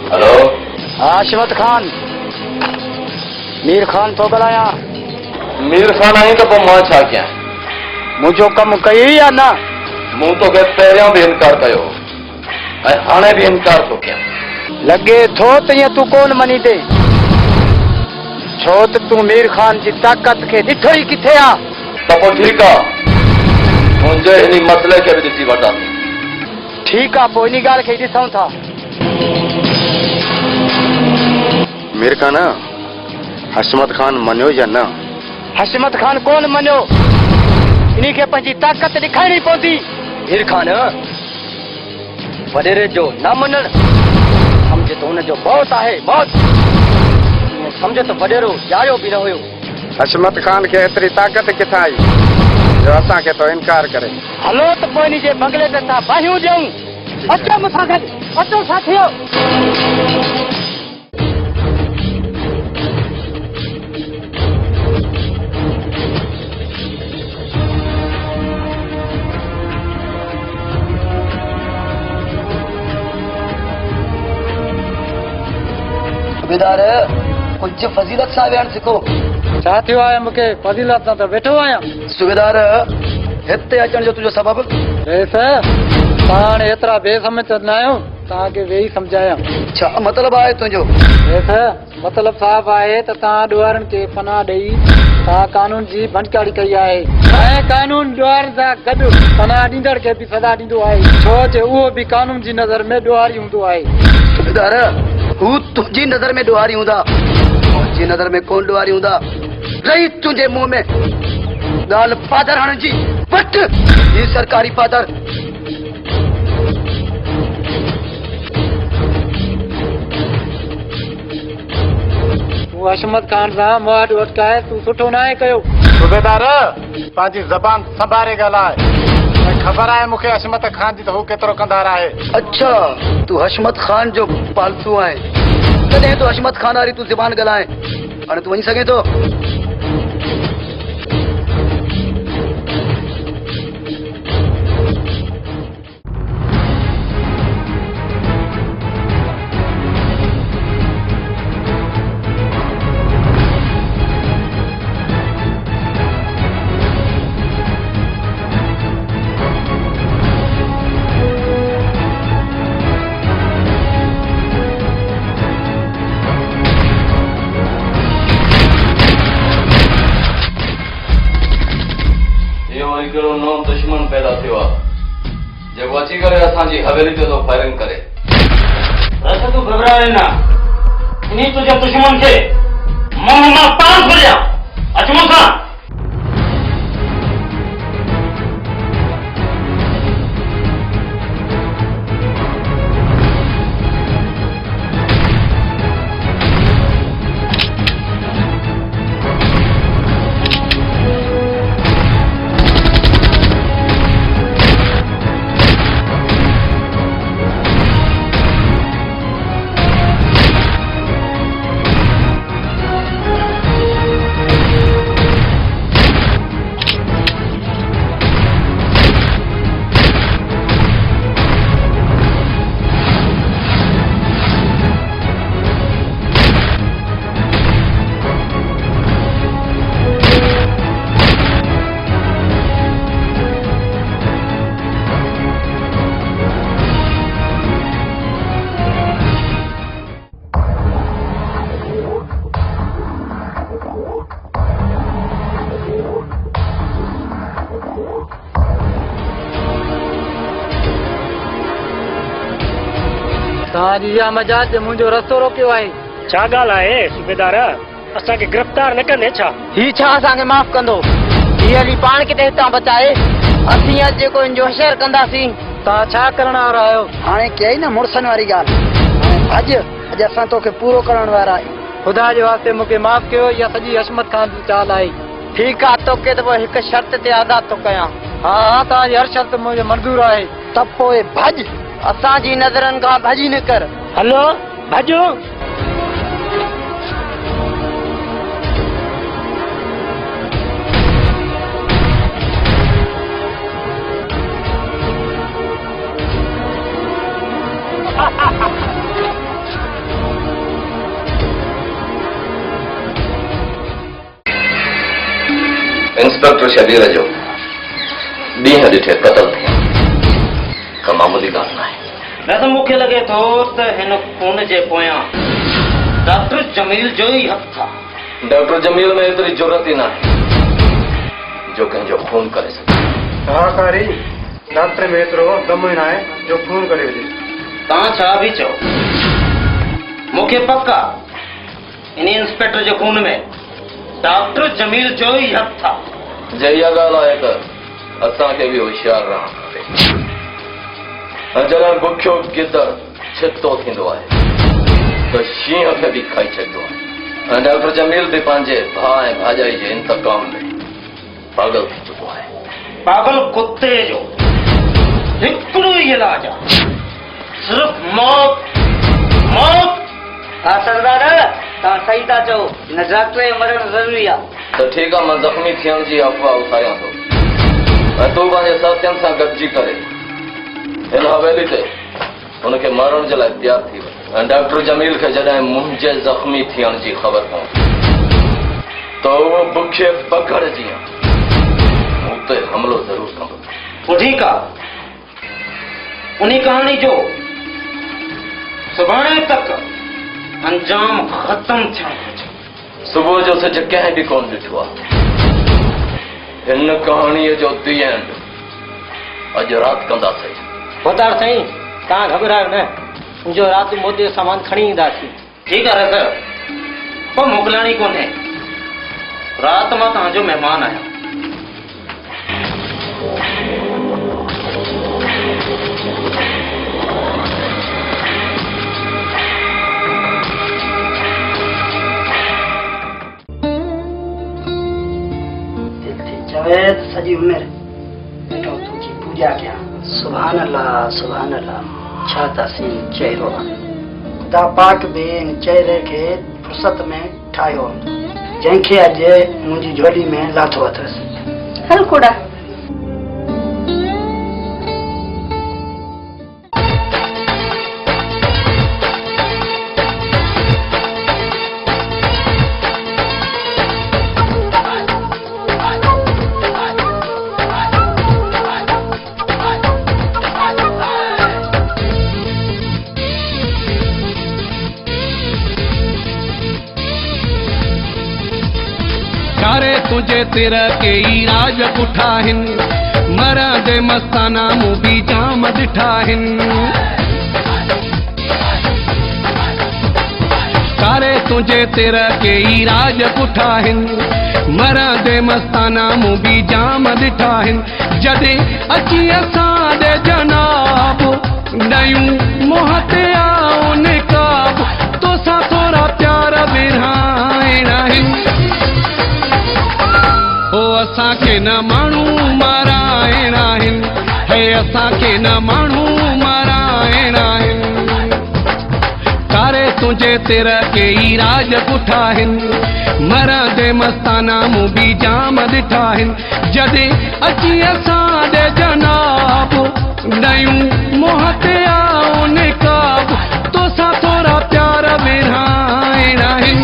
हेलो, हशमत खान, मीर खान थो ॻाल्हायां। मीर खान आई त पोइ मां छा कयां? मुंहिंजो कमु कई या न? मूं तोखे पहिरियों बि इनकार कयो ऐं हाणे बि इनकार थो कयां। लॻे थो त ईअं तूं कोन मञींदे, छो त तूं मीर खान जी ताक़त खे ॾिठो ई किथे आहे। त पोइ ठीकु आहे, मुंहिंजे हिन मसइले खे बि ॾिसी वठां। ठीकु आहे, पोइ इन ॻाल्हि खे ॾिसूं था। मीर खान, हशमत खान मञियो या न? हशमत खान कोन मञियो, इन खे पंहिंजी ताक़त ॾेखारणी पवंदी। मीर खान वॾेरे जो न मञणु सम्झ त हुनजो मौत आहे, मौत। सम्झ त वॾेरो ॼायो बि न हुयो। हशमत खान खे एतिरी ताक़त किथां आई जो असांखे तो इनकार करे? हलो त पोइ इन जे बंगले ते असां बाहियूं ॾियूं। अचो मूंसां गॾु, अचो साथियो। सूबेदार कुझु फज़ीलत सां वेहणु सिखो। छा थियो आहे? मूंखे फज़ीलत सां त वेठो आहियां। सूबेदार, हिते अचण जो तुंहिंजो सबबु? पाण एतिरा बेसमझ न आहियो, तव्हांखे वेही सम्झायां। छा मतिलबु आहे तुंहिंजो? मतिलबु साफ़ आहे त तव्हां ॾुआरनि खे पनाह ॾेई तव्हां कानून जी भंडकाड़ी कई आहे ऐं कानून ॾुआरनि सां गॾु पनाह ॾींदड़ खे बि सज़ा ॾींदो आहे, छो जो उहो बि कानून जी नज़र में ॾुआरी हूंदो आहे। सूबेदार, हू तुंहिंजी नज़र में ॾुआरी हूंदा, मुंहिंजी नज़र में कोन ॾुआरी हूंदा। रही तुंहिंजे मुंहं में ॻाल्हि पादर हणण जी, वठ ही सरकारी पादर। तूं हशमत खान सां मुआद वटकाए तूं सुठो न आहे कयो। सूबेदार, पंहिंजी ज़बान संभारे ॻाल्हाए। ख़बर आहे मूंखे हशमत खान जी त हू केतिरो कंदार आहे। अच्छा, तूं हशमत खान जो पालतू आहे, तॾहिं तूं हशमत खान वारी तूं ज़बान ॻाल्हाए। हाणे तूं वञी सघे थो? नओं दुश्मन पैदा थियो आहे जेको अची करे असांजी हवेली ते थो फायरिंग करे। वैसे तूं घबराए न, इन तुंहिंजे दुश्मन खे मां पाण भरियां। अच मूंसां। तव्हांजी इहा मजाज ते मुंहिंजो रस्तो रोकियो आहे। छा ॻाल्हि आहे सूबेदार, असांखे गिरफ़्तार न कंदे छा? ही छा असांखे माफ़ कंदो? हीअ हली पाण किथे हितां बचाए, असीं अॼु जेको हिन जो हशर कंदासीं। तव्हां छा करण वारा आहियो? हाणे कयई न मुड़सनि वारी ॻाल्हि, हाणे अॼु असां तोखे पूरो करण वारा आहियूं। ख़ुदा जे वास्ते मूंखे माफ़ कयो, इहा सॼी हशमत खान जी चाल आहे। ठीकु आहे, तोखे त पोइ हिकु शर्त ते आज़ादु थो कयां। हा हा, तव्हांजी हर शर्त मुंहिंजो मंज़ूर आहे। त पोइ भॼ, असांजी नज़रनि खां भॼी न कर। हलो भॼो। इंस्पेक्टर शबीर जो ॾींहं ॾिठे क़तल थिया, का मामूली ॻाल्हि न आहे। न त मूंखे लॻे थो त हिन खून जे पोयां डॉक्टर जमील जो ई हक़ था। डॉक्टर जमील में एतिरी ज़रूरत ई न आहे जो कंहिंजो खून करे सघे। हा कारी, डॉक्टर में एतिरो दम ई न आहे जो खून करे वञे। तव्हां छा बि चओ, मूंखे पक्का इन इंस्पेक्टर जे खून में डॉक्टर जमील जो ई हक़ था। जे इहा ॻाल्हि आहे त असांखे बि होशियारु रहणु खपे। जॾहिं बुखियो गिदड़ छितो थींदो आहे त शींहं खे बि खाई छॾींदो आहे। ऐं डॉक्टर जमील बि पंहिंजे भाउ ऐं भाॼाई जे इंतकाम में पागल थी चुको आहे। पागल कुत्ते जो हिकिड़ो ई इलाज आहे, सिर्फ़ मौत। मौत। हा सरदार, तव्हां सही था चओ, हिन डॉक्टर जो मरणु ज़रूरी आहे। त ठीकु आहे, मां ज़ख़्मी थियण जी अफ़वाह उथारियां थो ऐं तूं पंहिंजे साथियुनि सां गॾिजी करे हिन हवेली ते हुनखे मारण जे लाइ तयारु थी वञ। ऐं डॉक्टर जमील खे जॾहिं मुंहिंजे ज़ख़्मी थियण जी ख़बर पवंदी त उहो बुखे बघड़ जीअं मूं ते हमिलो ज़रूरु कंदो। पोइ ठीकु आहे, उन कहाणी जो सुभाणे तक अंजाम ख़तम थियणु घुरिजे। सुबुह जो सिज कंहिं बि कोन ॾिठो आहे। हिन कहाणीअ जो दी एंड अॼु राति कंदासीं। पोदार साईं, तव्हां घबरायो न, मुंहिंजो राति मोदी जो सामान खणी ईंदासीं। ठीकु आहे सर, पोइ मोकिलणी कोन्हे, राति मां तव्हांजो महिमान आहियां। सॼी उमिरि वेठो तुंहिंजी पूॼा कयां। सुभान अल्लाह, सुभान अल्लाह। छा तासीं चहिरो आहे, ख़ुदा पाक बि इन चहिरे खे फुर्सत में ठाहियो हूंदो, जंहिंखे अॼु मुंहिंजी झोली में लाथो अथसि। हल कुड़ा, तुझे तेरा के राज पुठाहिन, मरद मस्ताना मूवी जाम दिठाहिन। सारे तुझे तेरा के राज पुठाहिन, मरद मस्ताना मूवी जाम दिठाहिन। जदे अची असां दे जनाब नयूं मोहते आओ निकाब, तो सा थोड़ा प्यार विरहाइण आहिन। ओ असांखे न माण्हू माराइण आहिन, हे असांखे न माण्हू माराइण आहिन। तारे तुंहिंजे तिर के ई राज पुठाहिन, मरद मस्ताना मूं बि जाम ॾिठाहिन। जॾहिं अची असां ॾे जनाब नयूं मोहते आओ निकाब, तोसां थोरा प्यार विरहाइण आहिन।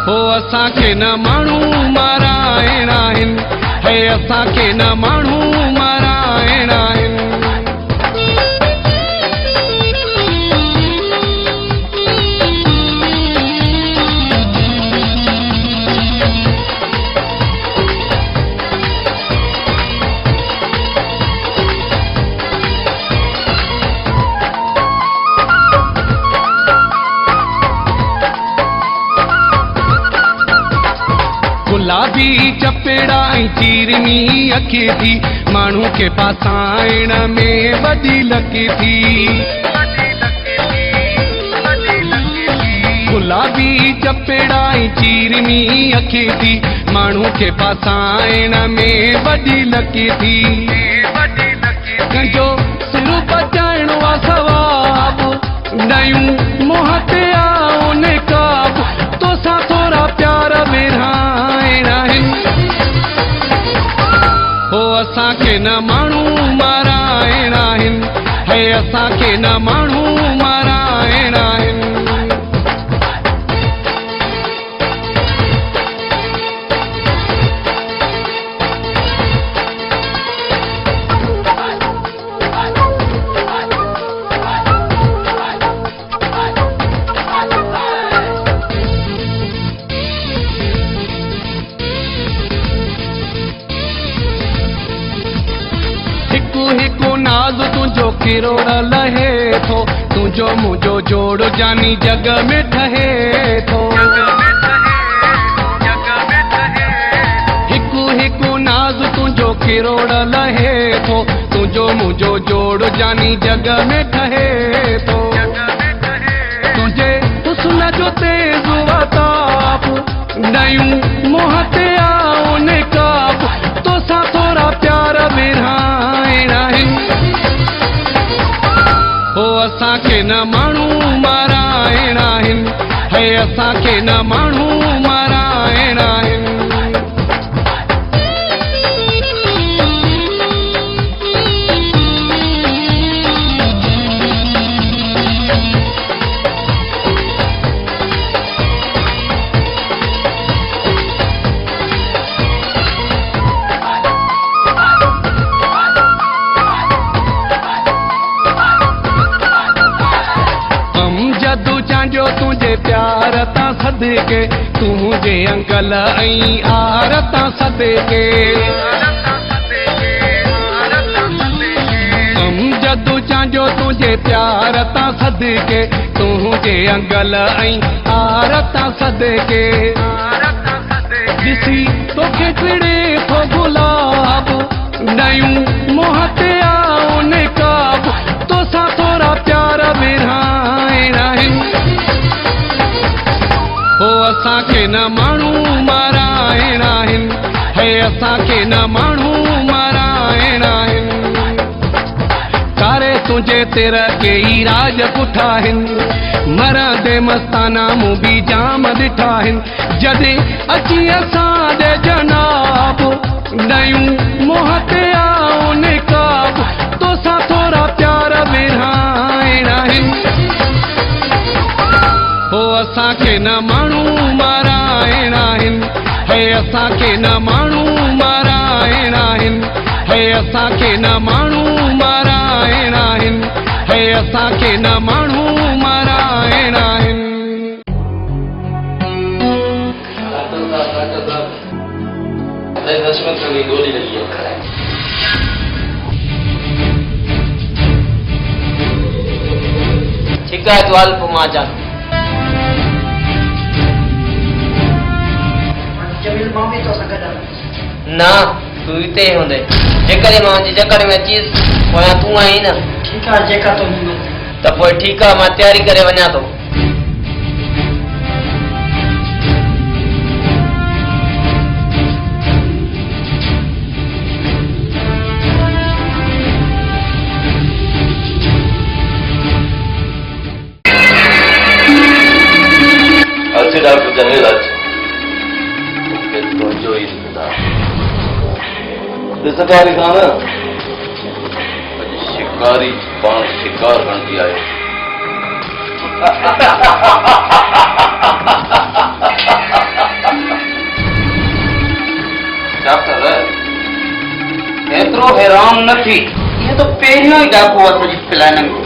हो असांखे न माण्हू माराइण आहिन, हे असांखे न माण्हू माराइण आहिन। गुलाबी चपेड़ा चीरनी अखे थी माण्हू के पासाइण में वॾी लके थी गुलाबी चपेड़ा चीरनी अखे थी माण्हू के पासाइण में वॾी लके थी कंहिंजो सिर बचाइणो आहे सवाबु नयूं मोह ते आओ नेकाब तोसां थोरा प्यार विरहाइणा आहिनि हो असांखे न माण्हू माराइणा आहिनि हे असांखे न माण्हू माराइणा आहिनि हिकु नाज़ तुंहिंजो किरोड़ लहे थो तुंहिंजो मुंहिंजो जोड़ जानी जग में ठहे थो हिकु नाज़ तुंहिंजो किरोड़ लहे थो तुंहिंजो मुंहिंजो जोड़ जानी जग में ठहे थो तुंहिंजे हुस्न जो तेज़ वताप नयूं मोह ते आओ नेकाब तोसां थोरा प्यार विरहाइणा आहिनि हो असांखे न माण्हू माराइणा आहिनि हे असांखे न माण्हू माराइणा आहिनि जो तुझे प्यार ता सदके तुझे अंकल ऐं आर ता सदके जदू चांजो तुझे प्यार ता सदके तुझे अंकल ऐं आर ता सदके ॾिसी तोखे टिड़े थो गुलाब नयूं मोह ते आओ नेकाब तोसां थोरा प्यार विरहाइणा आहिनि हो असांखे न माण्हू माराइणा आहिनि हे असांखे न माण्हू माराइणा आहिनि तारे तुंहिंजे तिर के ई राज पुठा आहिनि मरंदे मस्ताना मूं बि जाम ॾिठा आहिनि जॾहिं अची असां ॾे जनाब नयूं मोह ते आओ नेकाब तोसां थोरा प्यार विरहाइणा आहिनि हो असांखे न माण्हू माराइणा आहिनि हे असांखे न माण्हू माराइणा आहिनि हे असांखे न माण्हू माराइणा आहिनि हे असांखे न माण्हू माराइणा आहिनि गोली लगी है शिकायत वाल को मां जान जमील मां भी तो सगदा ना तू इते ही होंदे जेकरे मां जी चक्कर में चीज पोया तू आई ना ठीक है जेका तो नहीं त पोइ ठीक है मां तैयारी करे वना तो डॉक्टर जमील जो इंतजार खान शिकारी पान शिकार बनती आए डॉक्टर एतरो हैरान न थी ये तो पहिरियों ही डाको आहे तुंहिंजी प्लान में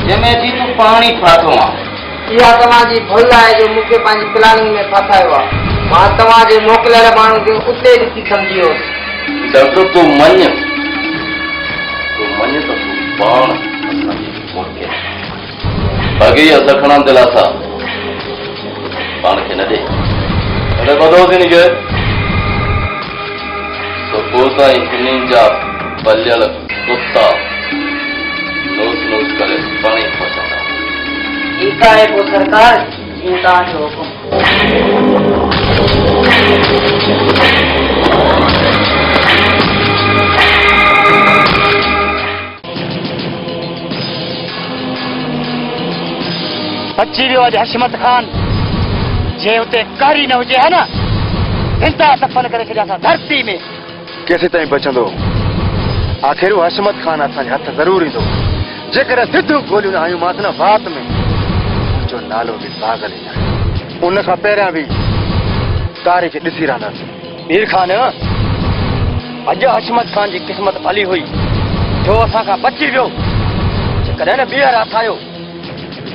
जंहिंमें जी तूं पाणी फाथो आहे इहा तव्हांजी भुल आहे जो मूंखे पंहिंजी प्लानिंग में फसायो आहे मां तव्हांजे मोकिलियल माण्हू खे उते ॾिसी सम्झी वियुसि डॉक्टर तूं मञ त तूं पाण बाक़ी इहा सखणा दिलासा पाण खे न ॾे अरे ॿधो थी नी गोता हिननि जा पलियल कुत्ता नोस नोस करे पाणी पहुंचंदा। ठीक आहे पोइ सरकार, जीअं तव्हांजो हुकुम। अची वियो अॼु हशमत खान। जे उते कारी न हुजे है न, हिंदा दफन करे छॾियासीं धरती में। केसि ताईं बचंदो? आख़िर वो हशमत खान असांजे हथ ज़रूर ईंदो। जेकर सिधूं गोलियूं न आयूं मां न वात में, जो नालो बि पागल ई आहे। उन खां पहिरियां बि तारीख़ ॾिसी रहंदासीं। मीर खान, अॼु हशमत खान जी क़िस्मत भली हुई जो असां खां बची वियो। जेकॾहिं न ॿीहर हथ आयो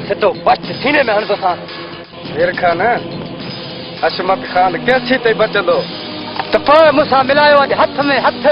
सिधो बच सीने में हणंदोसां। मीर खान, हशमत खान केसी ताईं बचंदो? त पोइ मूंसां मिलायो अॼु हथ में हथ।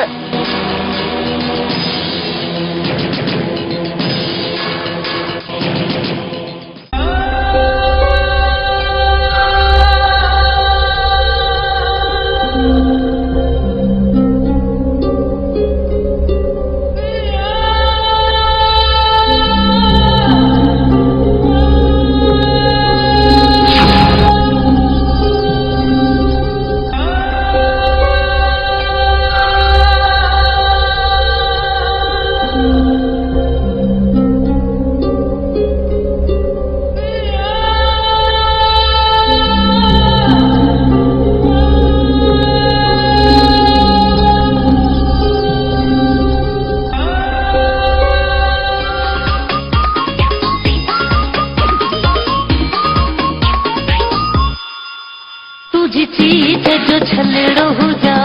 तुझी चीज जो छलड़ो हो जा,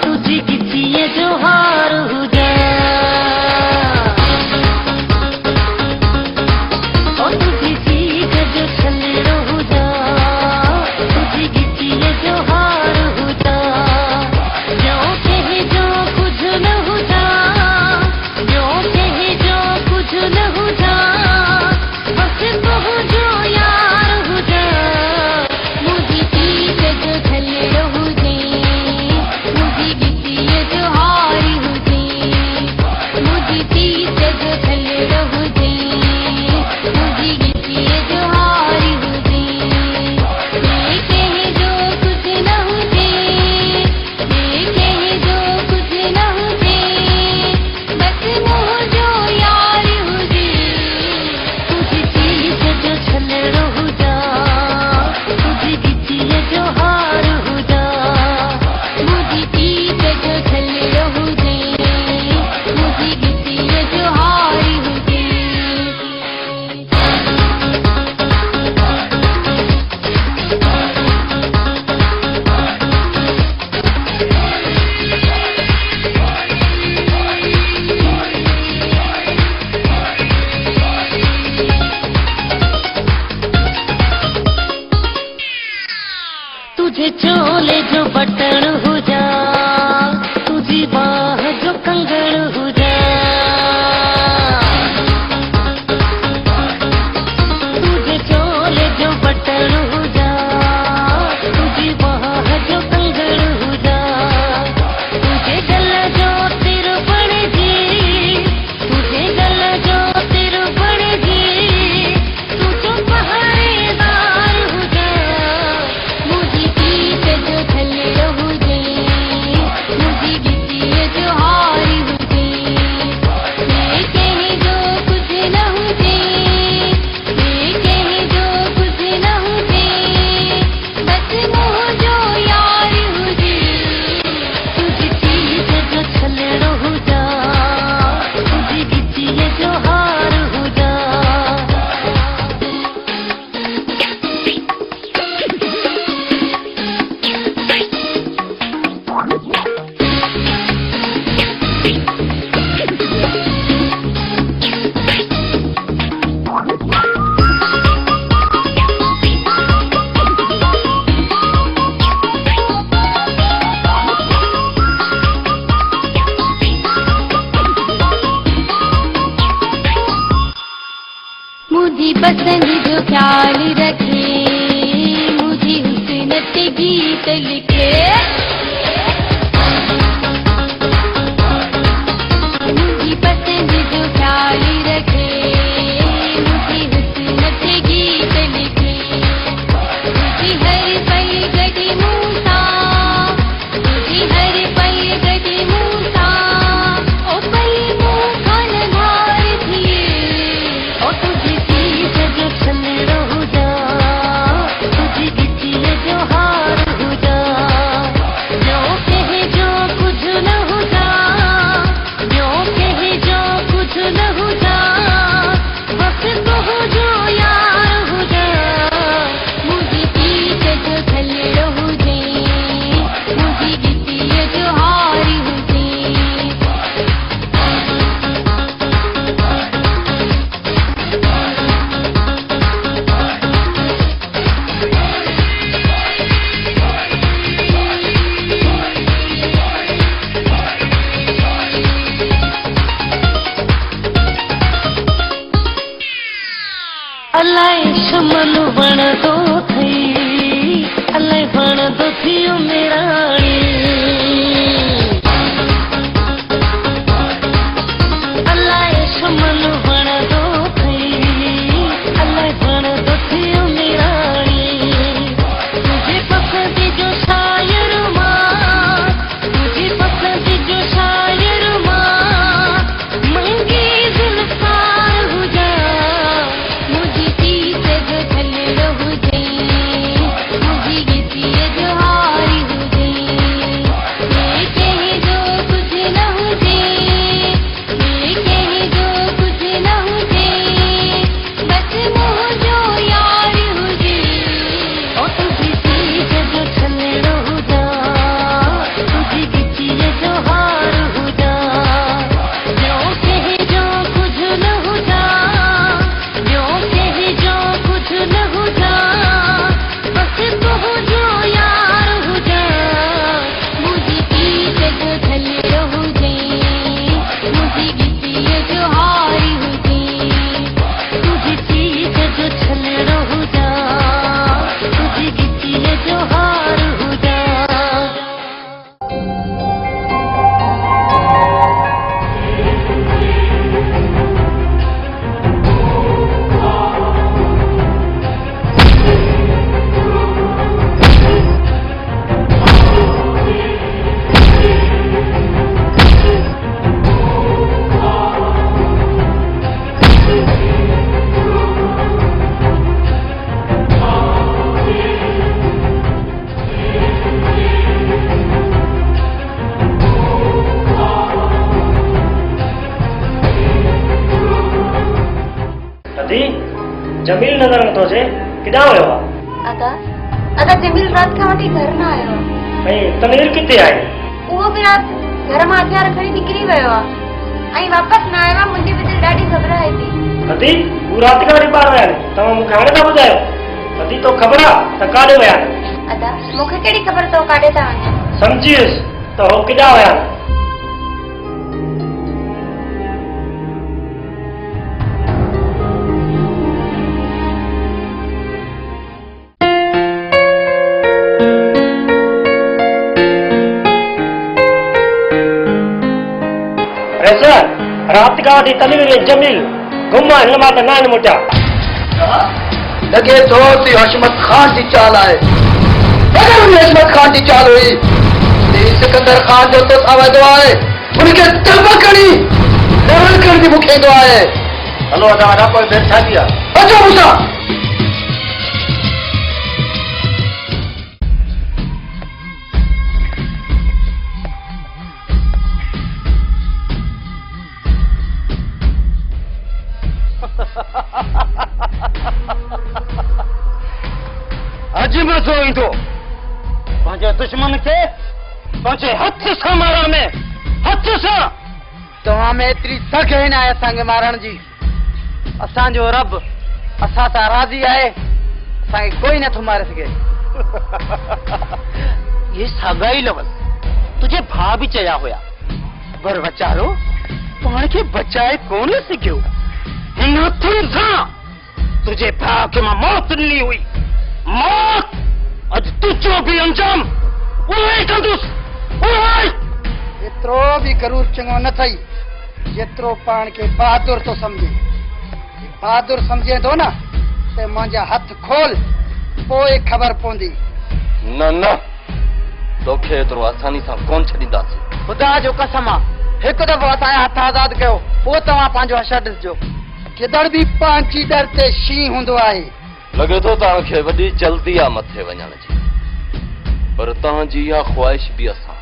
तुझी किचिए जो हार हो जा। ओ तुझी चीज जो छलड़ो हो जा, तुझी किचिए जो हार हो जा। जो कहे जो कुछ न हो जा, जो कहे जो कुछ न हो जा, बस तू जो यार हो जा। मुझी चीज जो छलड़ो हो जे, मुझी किचिए जो हार हो जे। मुझी चीज जो छलड़ो हो जे, मुझी किचिए जो हार हो जे। ये कहे जो कुछ न हो जे, ये कहे जो कुछ न हो जे, बस वो जो यार हो जे। तुझी चीज जो छलड़ो हो जा, तुझी किचिए जो हार हो जा। मुझी चीज जो छलड़ो हो जे, मुझी किचिए जो हार हो जे। तुझे चोले जो बटन हो जा, तुझी बाह जो कंगन हो जा। तुझे चोले जो बटन हो जा, तुझी बाह जो कंगन हो जा। तुझे गल जो तिर बन जी, तुझे गल जो तिर बन जी, तू जो पहरेदार हो जा। मुझी चीज जो छलड़ो हो जे, मुझी किचिए जो हार हो जे। ये कहे जो कुछ न हो जे, ये कहे जो कुछ न हो जे, बस वो जो यार हो जे। तुझी चीज जो छलड़ो हो जा, तुझी किचिए जो हार हो जा। मुझी पसंद जो ख्याल रखे, मुझी हुस्न के गीत लिखे। जमील नज़र नथो अचे किॾां वियो आहे? अदा जमील रात खां वठी घर न आयो आहे। ऐं तनवीर किथे आहे? उहो बि रात घर मां हथियार खणी निकिरी वियो आहे ऐं वापसि न आयो आहे। मुंहिंजी बि दिलि ॾाढी घबराए थी। अदी हू रात खां वठी ॿाहिरि विया आहिनि, तव्हां मूंखे हाणे था ॿुधायो? अदी तो ख़बर आहे त काॾे विया आहिनि? अदा मूंखे कहिड़ी ख़बर अथव काॾे था वञनि? सम्झी वियुसि त हो किॾां विया आहिनि। रात का वठी तनवीर जमील घुमा हिन मां त न आहिनि मुटिया। लॻे थो ती हशमत खान जी चाल आहे। अगर उन हशमत खान जी चाल हुई ती सिकंदर खान जो तो सावधो आहे उनखे तलब करी दरन करण जी मूंखे ईंदो आहे। हलो अदा वॾा कोई देर छा थी आहे? अचो मूंसां। अॼु मज़ो ईंदो पंहिंजे दुश्मन खे पंहिंजे हथ सां मारण में। हथ सां तव्हां में एतिरी सघ न आहे असांखे मारण जी। असांजो रब असां सां राज़ी आहे, असांखे कोई नथो मारे सघे। ये साॻा ई लफ़्ज़ तुंहिंजे भाउ बि चया हुया, पर वीचारो पाण खे बचाए कोन सघियो। हिन हथनि सां तुंहिंजे भाउ खे मां मौत ॾिनी हुई। मौत अॼु तुंहिंजो बि अंजाम उहो ई कंदुसि। एतिरो बि गरूर चङो न अथई जेतिरो पाण खे बहादुर थो सम्झे। बहादुर सम्झे थो न त मुंहिंजा हथ खोल पोइ ख़बर पवंदी। न न तोखे एतिरो आसानी सां कोन छॾींदासीं। ख़ुदा जो कसम आहे हिकु दफ़ो असांजा हथ आज़ाद कयो पोइ तव्हां पंहिंजो हश ॾिसजो। किधर बि पंहिंजी दर ते शींहुं हूंदो आहे। लॻे थो तव्हांखे वॾी जल्दी आहे मथे वञण जी, पर तव्हांजी इहा ख़्वाहिश बि असां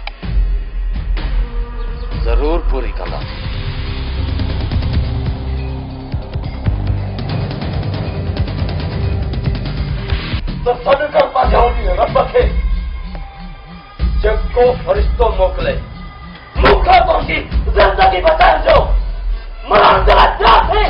ज़रूर पूरी कंदासीं। त सॾु कर पंहिंजे रब खे जेको फ़रिश्तो मोकिले मूंखे तुंहिंजी ज़िंदगी बचाइण जो मरण जे लाइ तयार थिए।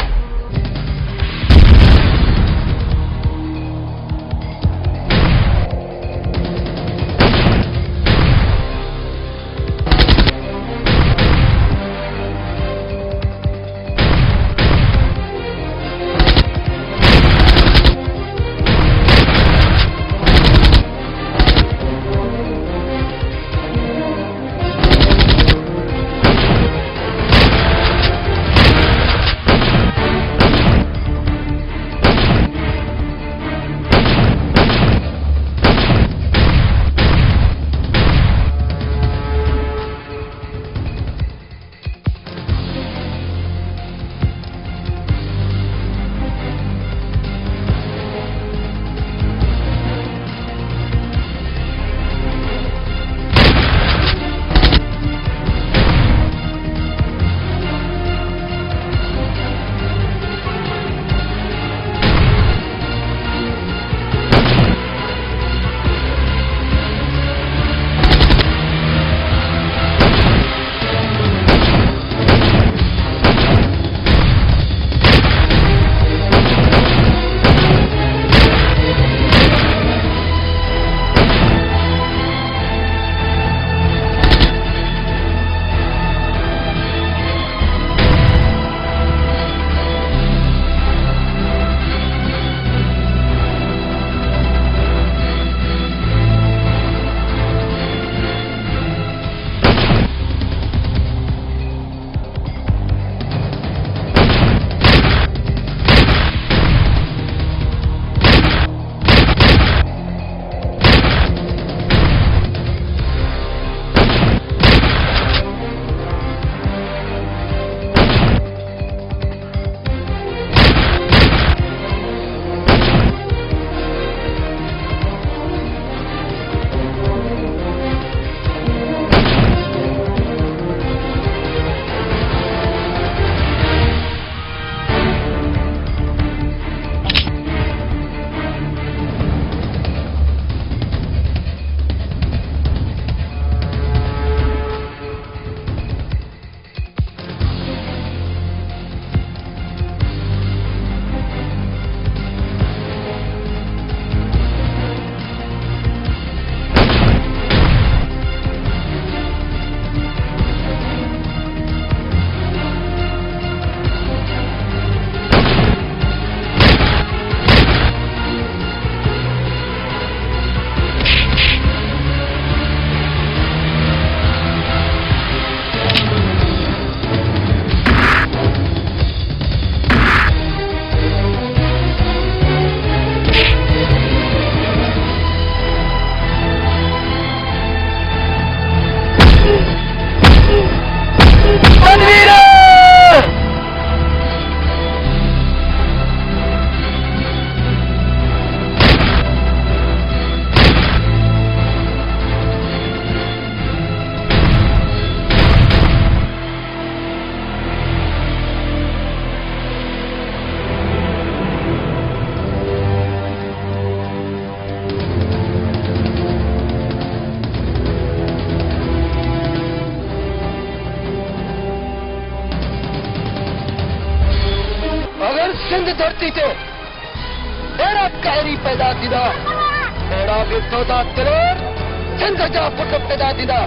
धरती से अहिड़ा कहरी पैदा थींदा अहिड़ा बि सौदा दिलेर सिंध जा पुट पैदा थींदा